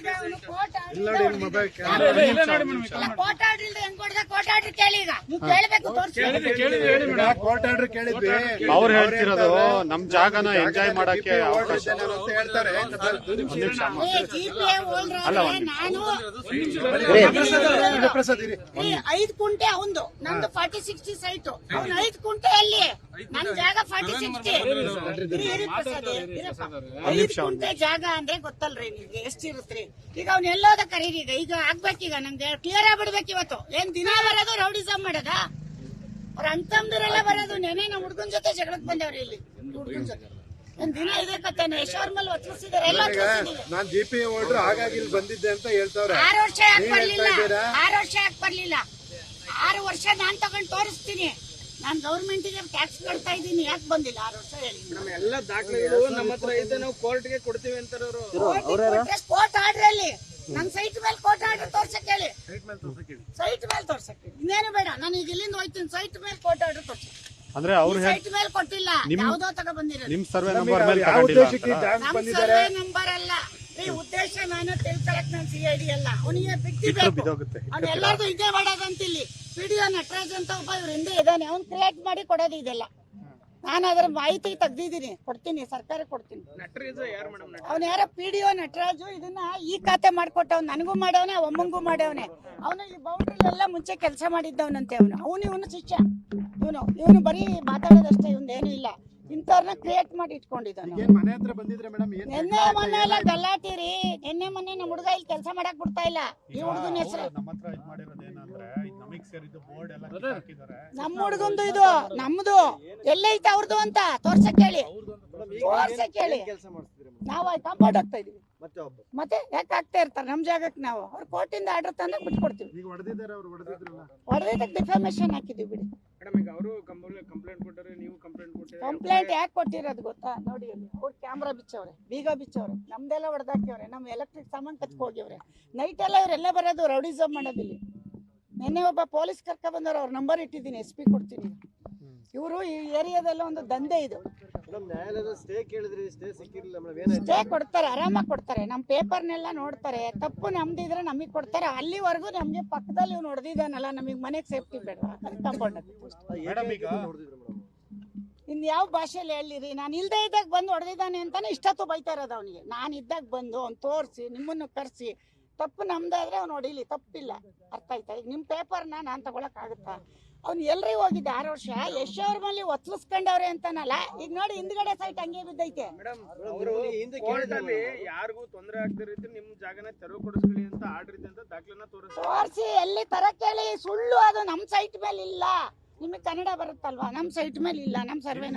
ಈಗ ಅವನು court order ಹೆಂಗ್ ಕೊಡ್ದ ಕೋರ್ಟ್ ಆರ್ಡರ್ ಕೇಳಿ ಈಗ ನೀವು ಕೇಳಬೇಕು ತೋರಿಸಿ ಕೋರ್ಟ್ ಆರ್ಡರ್ ಕೇಳಿದ್ವಿ ಅವ್ರು ಹೇಳ್ತಿರೋದು ನಮ್ ಜಾಗನ ಎಂಜಾಯ್ ಮಾಡಕ್ಕೆ ಅವಕಾಶ ಹೇಳ್ತಾರೆ. ನಾನು 5 ಕುಂಟೆ ಅವಂದು ನಮ್ದು 40-60 ಸೈಟ್ ಅವ್ನು 5 ಕುಂಟೆ ಅಲ್ಲಿ ನನ್ ಜಾಗ 40-60 5 ಕುಂಟೆ ಜಾಗ ಅಂದ್ರೆ ಗೊತ್ತಲ್ರಿ ನಿಮ್ಗೆ ಎಷ್ಟಿರುತ್ರಿ. ಈಗ ಅವ್ನ ಎಲ್ಲೋದ ಕರೀರಿ ಈಗ ಆಗ್ಬೇಕೀಗ ನಂಗೆ ಕ್ಲಿಯರ್ ಆಗ್ಬಿಡ್ಬೇಕು ಇವತ್ತು. ಏನ್ ದಿನ ಬರೋದು ರೌಡಿಸಮ್ ಮಾಡದ ಅವ್ರ ಅಂತಂದ್ರೆಲ್ಲ ಬರೋದು. ನೆನೆ ನಮ್ಮ ಹುಡ್ಗನ್ ಜೊತೆ ಜಗಳಕ್ ಬಂದವ್ರಿ ಇಲ್ಲಿ ಹುಡ್ಗನ್ ಜೊತೆ ಒಂದ್ ದಿನ ಇದೆ ಕತ್ತೇನೆ ಯಶೋರ್ ಮೇಲೆ ಒತ್ತಿಸಿದಾರೆ ಎಲ್ಲ. ನಾನ್ ಜಿಪಿ ಓಡ್ರು ಹಾಗಾಗಿ ಇಲ್ಲಿ ಬಂದಿದ್ದೆ ಅಂತ ಹೇಳ್ತಾವ್ರೆ. 6 ವರ್ಷ ಯಾಕೆ ಬರ್ಲಿಲ್ಲ 6 ವರ್ಷ ಯಾಕೆ ಬರ್ಲಿಲ್ಲ 6 ವರ್ಷ ನಾನ್ ತಗೊಂಡ್ ತೋರಿಸ್ತೀನಿ. ನಾನ್ ಗೌರ್ಮೆಂಟಿಗೆ ಟ್ಯಾಕ್ಸ್ ಕಟ್ತಾ ಇದ್ದೀನಿ ಯಾಕೆ ಬಂದಿಲ್ಲ 6 ವರ್ಷ ಹೇಳಿ. ನಮ್ಮ ಎಲ್ಲ ದಾಖಲೆಗಳು ನಮ್ಮ ಹತ್ರ ಇದೆ ನಾವು ಕೋರ್ಟ್ಗೆ ಕೊಡ್ತೀವಿ ಅಂತಾರೆ ಅವರು. ಕೋರ್ಟ್ ಆರ್ಡರ್ ಅಲ್ಲಿ ನನ್ ಸೈಟ್ ಮೇಲೆ ಕೋರ್ಟ್ ಆರ್ಡರ್ ತೋರ್ಸಕ್ ಹೇಳಿ. ಸೈಟ್ ಮೇಲೆ ತೋರ್ಸಕ್ ಹೇಳಿ ಇನ್ನೇನು ಬೇಡ. ನಾನು ಈಗ ಇಲ್ಲಿಂದ ಹೋಯ್ತೀನಿ ಸೈಟ್ ಮೇಲೆ ಕೋರ್ಟ್ ಆರ್ಡರ್ ತೋರ್ಸಿ. ಅಂದ್ರೆ ಅವ್ರು ಸೈಟ್ ಮೇಲೆ ಕೊಟ್ಟಿಲ್ಲ ಯಾವ್ದೋ ತಗ ಬಂದಿರೋದು. ನಿಮ್ ಸರ್ವೆ ನಂಬರ್ ಮೇಲೆ ತಗೊಂಡಿಲ್ಲ. ನಮ್ ಸರ್ವೆ ನಂಬರ್ ಅಲ್ಲ ಈ ಉದ್ದೇಶ. ನಾನು ತಿಳ್ಕೊಳಕ್ ನಾನು CID ಅಲ್ಲ. ಅವನಿಗೆ ಬಿಟ್ಟಿಬೇಕು. ಅವ್ನು ಎಲ್ಲಾರ್ದು ಇದೇ ಮಾಡೋದಂತ ಇಲ್ಲಿ PDO ನಟರಾಜ್ ಅಂತ ಒಬ್ಬ ಇವ್ರ ಹಿಂದೆ ಇದ್ದಾನೆ. ಅವ್ನು ಕ್ರಿಯೇಟ್ ಮಾಡಿ ಕೊಡೋದು ಇದೆಲ್ಲ. ನಾನು ಅದರ ಮಾಹಿತಿ ತೆಗ್ದಿದ್ದೀನಿ ಕೊಡ್ತೀನಿ ಸರ್ಕಾರ ಕೊಡ್ತೀನಿ. ಅವ್ನು ಯಾರ PDO ನಟರಾಜು ಇದನ್ನ ಈ ಖಾತೆ ಮಾಡ್ಕೊಟ್ಟವ್ ನನಗೂ ಮಾಡವನೆ ಒಮ್ಮಂಗೂ ಮಾಡವನೆ. ಅವನು ಈ ಬೌಂಡ್ರಿಲೆಲ್ಲ ಮುಂಚೆ ಕೆಲಸ ಮಾಡಿದ್ದವನಂತೆ. ಅವನು ಇವನು ಶಿಷ್ಯ. ಇವನು ಬರೀ ಮಾತಾಡೋದಷ್ಟೇ ಇವನೇನು ಇಲ್ಲ. ಇಂಥವ್ರನ್ನ ಕ್ರಿಯೇಟ್ ಮಾಡಿ ಇಟ್ಕೊಂಡಿದ್ದಾನೆ. ಮನೆ ಹತ್ರ ಬಂದಿದ್ರೆ ಮೇಡಮ್ ನಿನ್ನೆ ಮೊನ್ನೆ ಎಲ್ಲ ಗಲಾಟಿರಿ. ನಿನ್ನೆ ಮೊನ್ನೆ ನಮ್ಮ ಹುಡುಗ ಇಲ್ಲಿ ಕೆಲಸ ಮಾಡಕ್ ಬಿಡ್ತಾ ಇಲ್ಲ. ಈ ಹುಡುಗನ ಹೆಸರು ನಮ್ಮ ಹುಡುಗಂದು ಇದು ನಮ್ದು ಎಲ್ಲೈತೆ ಅವ್ರದ್ದು ಅಂತ ತೋರ್ಸಕ್ ಹೇಳಿ. ನಾವು ಕಾಂಪೌಂಡ್ ಆಗ್ತಾ ಇದೀವಿ ಮತ್ತೆ ಯಾಕೆ ಆಗ್ತಾ ಇರ್ತಾರೆ ನಮ್ ಜಾಗಕ್ಕೆ. ನಾವು ಅವ್ರ ಕೋರ್ಟಿಂದ ಆರ್ಡರ್ ತಂದಾಗ ಬಿಟ್ಕೊಡ್ತೀವಿ. ಹೊಡೆದಿದ್ದಕ್ಕೆ ಡಿಫಾಮೇಶನ್ ಹಾಕಿದೀವಿ ಬಿಡಿ. ಕಂಪ್ಲೇಂಟ್ ಯಾಕೆ ಕೊಟ್ಟಿರೋದು ಗೊತ್ತಾ ನೋಡಿ. ಅಲ್ಲಿ ಅವ್ರು ಕ್ಯಾಮ್ರಾ ಬಿಚ್ಚವ್ರೆ ಬೀಗ ಬಿಚ್ಚವ್ರೆ ನಮ್ದೆಲ್ಲ ಹೊಡೆದಾಕ್ಯವ್ರೆ. ನಮ್ ಎಲೆಕ್ಟ್ರಿಕ್ ಸಾಮಾನ್ ಕತ್ಕ ಹೋಗ್ಯವ್ರೆ. ನೈಟ್ ಎಲ್ಲ ಇವ್ರೆಲ್ಲ ಬರೋದು ರೌಡಿಸಮ್ ಮಾಡೋದಿಲ್ಲಿ. ನಿನ್ನೆ ಒಬ್ಬ ಪೊಲೀಸ್ ಕರ್ಕ ಬಂದವ್ರು ಅವ್ರ ನಂಬರ್ ಇಟ್ಟಿದ್ದೀನಿ SP ಕೊಡ್ತೀನಿ. ಇವರು ಈ ಏರಿಯಾದಲ್ಲ ಒಂದು ದಂಧೆ ಇದು. ಸ್ಟೇ ಕೊಡ್ತಾರೆ ಆರಾಮಾಗಿ ಕೊಡ್ತಾರೆ. ನಮ್ ಪೇಪರ್ನೆಲ್ಲ ನೋಡ್ತಾರೆ. ತಪ್ಪು ನಮ್ದಿದ್ರೆ ನಮಗ್ ಕೊಡ್ತಾರೆ. ಅಲ್ಲಿವರೆಗೂ ನಮ್ಗೆ ಪಕ್ಕದಲ್ಲಿ ಇವ್ನು ಹೊಡೆದಿದ್ದಾನಲ್ಲ ನಮಗ್ ಮನೆಗ್ ಸೇಫ್ಟಿ ಬೇಡ ಕಾಂಪೌಂಡ್. ಇನ್ ಯಾವ ಭಾಷೆಯಲ್ಲಿ ಹೇಳಿರಿ. ನಾನು ಇಲ್ದೇ ಇದ್ದಾಗ ಬಂದು ಹೊಡೆದಿದ್ದಾನೆ ಅಂತಾನೆ ಇಷ್ಟೊತ್ತು ಬೈತಾ ಇರೋದು ಅವನಿಗೆ. ನಾನು ಇದ್ದಾಗ ಬಂದು ಅವ್ನು ತೋರಿಸಿ ನಿಮ್ಮನ್ನು ಕರ್ಸಿ ತಪ್ಪು ನಮ್ದಾದ್ರೆ ಅವ್ನು ಹೊಡಿಲಿ ತಪ್ಪಿಲ್ಲ. ಅರ್ಥ ಆಯ್ತಾ. ಈಗ ನಿಮ್ ಪೇಪರ್ನ ನಾನ್ ತಗೊಳಕ್ ಆಗುತ್ತಾ. ಅವ್ನು ಎಲ್ರಿ ಹೋಗಿದ್ದೆ 6 ವರ್ಷ ಯಶೋರ್ ಮೇಲೆ ಒತ್ಲಿಸ್ಕೊಂಡವ್ರೆ ಅಂತಾನಲ್ಲ. ಈಗ ನೋಡಿ ಹಿಂದ್ಗಡೆ ಸೈಟ್ ಹಂಗೆ ಬಿದ್ದೈತೆ. ಯಾರಿಗೂ ತೊಂದರೆ ಆಗದೆ ರೀತಿ ನಿಮ್ ಜಾಗನ ತೆರವು ಕೊಡಿಸ್ಕೊಳ್ಳಿ ಅಂತ ಆರ್ಡರ್ ಇದೆ ಅಂತ ದಾಖಲೆನ ತೋರಿಸಿ ಎಲ್ಲಿ ತರಕ್ ಹೇಳಿ. ಸುಳ್ಳು ಅದು ನಮ್ ಸೈಟ್ ಮೇಲೆ ಇಲ್ಲ. ನಿಮಗೆ ಕನ್ನಡ ಬರುತ್ತಲ್ವಾ. ನಮ್ ಸೈಟ್ ಮೇಲೆ ಇಲ್ಲ. ನಮ್ ಸರ್ವೆ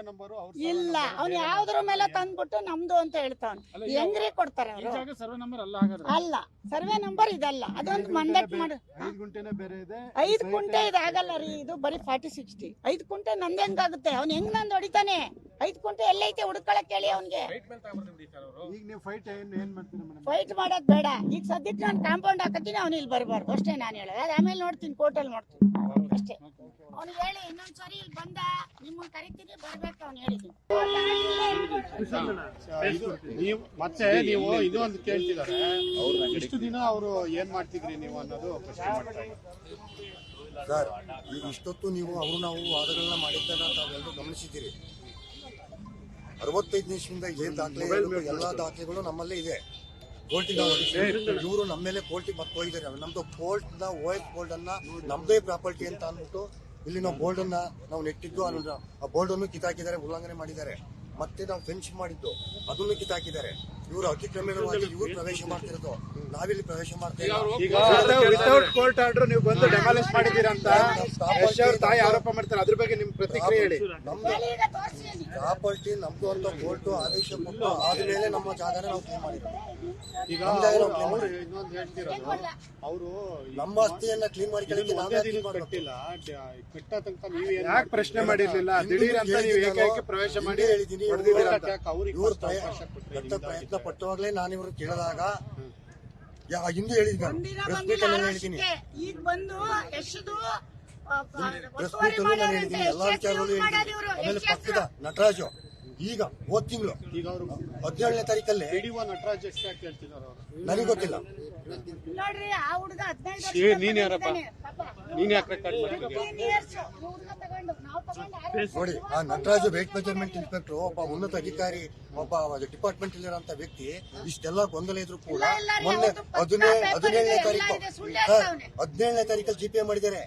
ನಂಬರ್ ಇಲ್ಲ. ಅವ್ನು ಯಾವ್ದ್ರ ಮೇಲೆ ತಂದ್ಬಿಟ್ಟು ನಮ್ದು ಅಂತ ಹೇಳ್ತಾವ್. ಹೆಂಗ್ರಿ ಕೊಡ್ತಾರೆ ಅವರು. ಅಲ್ಲ ಸರ್ವೆ ನಂಬರ್ ಇದಲ್ಲ. ಅದೊಂದು ಮಂಡಟ್ ಮಾಡು. 5 ಕುಂಟೆ ಇದಾಗಲ್ಲ ರೀ. ಇದು ಬರೀ 40-60 5 ಕುಂಟೆ ನಂದು ಹೆಂಗಾಗುತ್ತೆ. ಅವ್ನು ಹೆಂಗ್ ನಂದು ಹೊಡಿತಾನೆ. 5 ಕುಂಟೆ ಎಲ್ಲೈತೆ ಹುಡುಕಳಕ್ ಹೇಳಿ ಅವ್ನಿಗೆ. ಫೈಟ್ ಮಾಡೋದ್ ಬೇಡ. ಈಗ ಸದ್ಯಕ್ಕೆ ನಾನು ಕಾಂಪೌಂಡ್ ಹಾಕತ್ತೀನಿ. ಅವ್ನು ಇಲ್ಲಿ ಬರಬಾರ್ದು ಅಷ್ಟೇ ನಾನು ಹೇಳೋದು. ಅದು ಆಮೇಲೆ ನೋಡ್ತೀನಿ ಕೋರ್ಟಲ್ಲಿ ನೋಡ್ತೀನಿ ಅಷ್ಟೇ. ಅವ್ನಿಗೆ ಹೇಳಿ ಇನ್ನೊಂದ್ಸರಿ ಇಲ್ಲಿ ಬಂದ ನಿಮ್ಮನ್ನ ಕರಿತೀನಿ ಬರ್ಬೇಕು. ಅವ್ನು ಹೇಳಿದ್ದೀನಿ. ಮತ್ತೆ ನೀವು ಇದು ಒಂದು ಕೇಳ್ತಿದ್ದಾರೆ. ಎಷ್ಟು ದಿನ ಅವರು ಏನ್ ಮಾಡ್ತಿದ್ರಿ ನೀವು ಅನ್ನೋದು ಪ್ರಶ್ನೆ ಮಾಡ್ತಾರೆ ಸರ್. ಈಗ ಇಷ್ಟೊತ್ತು ನೀವು ನಾವು ವಾದಗಳನ್ನ ಮಾಡಿದ್ದನ್ನ ತಾವೆಲ್ಲರೂ ಗಮನಿಸಿದ್ದೀರಿ. 65 ನಿಮಿಷದಿಂದ ಏನ್ ದಾಖಲೆ ಎಲ್ಲಾ ದಾಖಲೆಗಳು ನಮ್ಮಲ್ಲೇ ಇದೆ. ಕೋರ್ಟಿಗೆ ಇವರು ನಮ್ಮ ಮೇಲೆ ಕೋರ್ಟಿಗೆ ಮತ್ತೆ ಹೋಗಿದ್ದಾರೆ. ನಮ್ದು ಕೋರ್ಟ್ ಬೋಲ್ಡ್ ಅನ್ನ ನಮ್ದೇ ಪ್ರಾಪರ್ಟಿ ಅಂತ ಅಂದ್ಬಿಟ್ಟು ಇಲ್ಲಿ ನಾವು ಬೋರ್ಡ್ ಅನ್ನ ನಾವು ನೆಟ್ಟಿದ್ದು ಆ ಬೋರ್ಡ್ ಅನ್ನು ಕಿತ್ತಾಕಿದ್ದಾರೆ. ಉಲ್ಲಂಘನೆ ಮಾಡಿದ್ದಾರೆ. ಮತ್ತೆ ನಾವು ಫೆನ್ಸ್ ಮಾಡಿದ್ದು ಅದನ್ನು ಕಿತ್ತಾಕಿದ್ದಾರೆ. ಇವರು ಅತಿಕ್ರಮಣವಾಗಿ ಇವರು ಪ್ರವೇಶ ಮಾಡ್ತಿರೋದು. ನಾವಿಲ್ಲಿ ಪ್ರವೇಶ ವಿತೌಟ್ ಕೋರ್ಟ್ ಆರ್ಡರ್ ನೀವು ಬಂದು ಡೆಮಾಲಿಷ್ ಮಾಡಿದ್ದೀರಾ ಅಂತ ತಾಯಿ ಆರೋಪ ಮಾಡ್ತಾರೆ. ಅದ್ರ ಬಗ್ಗೆ ನಿಮ್ ಪ್ರತಿಕ್ರಿಯೆ ಹೇಳಿ. ನಮ್ದು ಪ್ರಾಪರ್ಟಿ ನಮ್ದು ಅಂತ ಕೋರ್ಟ್ ಆದೇಶ ಕೊಟ್ಟು ಆದ್ಮೇಲೆ ನಮ್ಮ ಜಾಗನ ನಾವು ಕ್ಲೇಮ್ ಮಾಡಿದ್ವಿ. ಈಗ ಇನ್ನೊಂದು ಹೇಳ್ತಿರೋದು ಅವರು ನಮ್ಮ ಆಸ್ತಿಯನ್ನ ಕ್ಲೀನ್ ಮಾಡ್ಕೊಳ್ಳಿ ಕಟ್ಟಿಲ್ಲ. ಕಟ್ಟ ತನಕ ನೀವು ಯಾಕೆ ಪ್ರಶ್ನೆ ಮಾಡಿರ್ಲಿಲ್ಲ. ದಿಢೀರ್ ಅಂತ ನೀವು ಏಕೈಕ ಪ್ರವೇಶ ಮಾಡಿ ಹೇಳಿದ್ದೀನಿ. ಇವ್ರು ಪ್ರಯತ್ನ ಪಟ್ಟವಾಗ್ಲೇ ನಾನು ಇವ್ರು ಕೇಳಿದಾಗ ಹಿಂದೆ ಹೇಳಿದ್ದೀನಿ. ಈಗ ಬಂದು ಎಷ್ಟದು ಪ್ರೆಸ್ ಮೀಟ್ ಅಲ್ಲೂ ನಾನು ಹೇಳಿದ್ದೀನಿ. ಎಲ್ಲಾ ವಿಚಾರದಲ್ಲೂ ಹೇಳಿದ್ದೀನಿ. ಆಮೇಲೆ ಪಕ್ಕದ ನಟರಾಜು ಈಗ ಹೋದ್ ತಿಂಗಳು ಈಗ ಅವರು 17ನೇ ತಾರೀಕಲ್ಲಿ ಪಿಡಿಒ ನಟರಾಜ್ ಎಷ್ಟು ಯಾಕೆ ಹೇಳ್ತಿದ್ದಾರೆ ಅವರು? ನನಗೆ ಗೊತ್ತಿಲ್ಲ. ನೋಡ್ರಿ ಆ ಹುಡುಗ 15 ಏ, ನೀನ್ ಯಾರಪ್ಪ? ನೀನ್ ಯಾಕೆ ರೆಕಾರ್ಡ್ ಮಾಡ್ತಿದ್ಯಾ? ಹುಡುಗ ತಗೊಂಡು ನಾವು ತಗೊಂಡು ನೋಡಿ, ಆ ನಟರಾಜು ವೇಟ್ ಮೆಜರ್ಮೆಂಟ್ ಇನ್ಸ್ಪೆಕ್ಟರ್ ಒಬ್ಬ ಉನ್ನತ ಅಧಿಕಾರಿ, ಒಬ್ಬ ಡಿಪಾರ್ಟ್ಮೆಂಟ್ ಇಲ್ಲಿರೋಂತ ವ್ಯಕ್ತಿ ಇಷ್ಟೆಲ್ಲ ಗೊಂದಲ ಇದ್ರು ಕೂಡ ಮೊನ್ನೆ 17ನೇ ತಾರೀಕಲ್ಲಿ ಜಿಪಿಎ ಮಾಡಿದ್ದಾರೆ.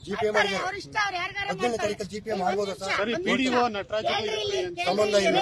ಅವ್ರ ಇಷ್ಟ, ಅವ್ರು ಯಾರಿಗಾರ 17ನೇ ತಾರೀಕಲ್ಲಿ ಜಿಪಿಎ ಮಾಡ್ಬೋದಾ ಸರ್? ಸರಿ, ಪಿಡಿಒ ನಟರಾಜ್ ಸಂಬಂಧ ಇಲ್ಲ.